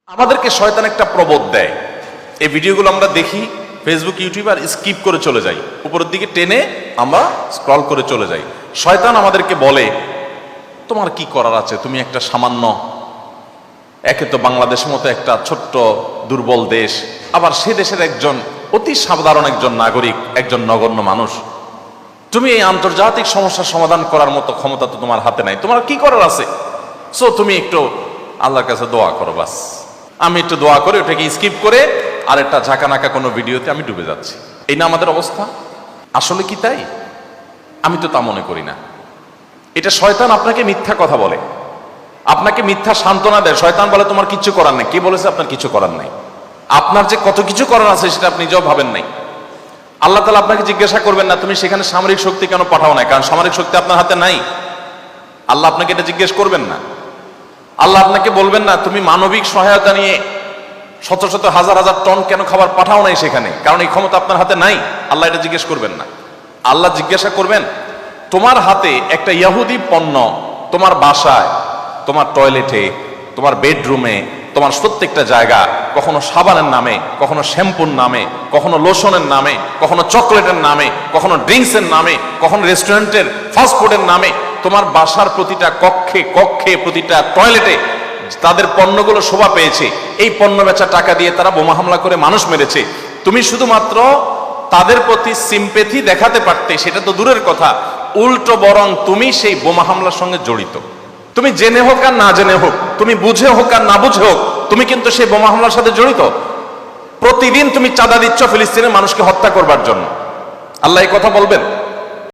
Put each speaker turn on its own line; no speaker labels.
আমাদেরকে শয়তান একটা প্রবোধ দেয়। এই ভিডিওগুলো আমরা দেখি ফেসবুক, ইউটিউব, আর স্কিপ করে চলে যাই, উপরের দিকে টেনে আমরা স্ক্রল করে চলে যাই। শয়তান আমাদেরকে বলে, তোমার কি করার আছে, তুমি একটা সামান্য, একে তো বাংলাদেশের মতো একটা ছোট্ট দুর্বল দেশ, আবার সে দেশের একজন অতি সাধারণ একজন নাগরিক, একজন নগণ্য মানুষ, তুমি এই আন্তর্জাতিক সমস্যার সমাধান করার মতো ক্ষমতা তো তোমার হাতে নাই, তোমার কি করার আছে? সো তুমি একটু আল্লাহর কাছে দোয়া করো। বাস, আমি একটু দোয়া করে ওটাকে স্কিপ করে আর একটা ঝাঁকানাকা কোনো ভিডিওতে আমি ডুবে যাচ্ছি। এই না আমাদের অবস্থা? আসলে কি তাই? আমি তো তা মনে করি না। এটা শয়তান আপনাকে মিথ্যা কথা বলে, আপনাকে মিথ্যা সান্ত্বনা দেয়। শয়তান বলে তোমার কিচ্ছু করার নেই। কে বলেছে আপনার কিছু করার নেই? আপনার যে কত কিছু করার আছে সেটা আপনি নিজেও ভাবেন নাই। আল্লাহ তাআলা আপনাকে জিজ্ঞাসা করবেন না তুমি সেখানে সামরিক শক্তি কেন পাঠাও না, কারণ সামরিক শক্তি আপনার হাতে নাই। আল্লাহ আপনাকে এটা জিজ্ঞেস করবেন না। আল্লাহ আপনাকে বলবেন না তুমি মানবিক সহায়তা নিয়ে শত শত হাজার হাজার টন কেন খাবার পাঠাও নাই সেখানে, কারণ এই ক্ষমতা আপনার হাতে নাই। আল্লাহ এটা জিজ্ঞেস করবেন না। আল্লাহ জিজ্ঞাসা করবেন তোমার হাতে একটা ইহুদি পণ্য তোমার বাসায়, তোমার টয়লেটে, তোমার বেডরুমে, তোমার প্রত্যেকটা জায়গা, কখনো সাবানের নামে, কখনো শ্যাম্পুর নামে, কখনো লোশনের নামে, কখনো চকলেটের নামে, কখনো ড্রিঙ্কসের নামে, কখনো রেস্টুরেন্টের ফাস্টফুডের নামে, তোমার বাসার প্রতিটা কক্ষে কক্ষে, প্রতিটা টয়লেটে তাদের পণ্যগুলো শোভা পেয়েছে। এই পণ্য বেচা টাকা দিয়ে তারা বোমা হামলা করে মানুষ মেরেছে। তুমি শুধুমাত্র তাদের প্রতি সিম্পেথি দেখাতে পারতে, সেটা তো দূরের কথা, উল্টো বরং তুমি সেই বোমা হামলার সঙ্গে জড়িত। তুমি জেনে হোক আর না জেনে হোক, তুমি বুঝে হোক আর না বুঝে হোক, তুমি কিন্তু সেই বোমা হামলার সাথে জড়িত। প্রতিদিন তুমি চাঁদা দিচ্ছ ফিলিস্তিনের মানুষকে হত্যা করবার জন্য। আল্লাহ এই কথা বলবেন?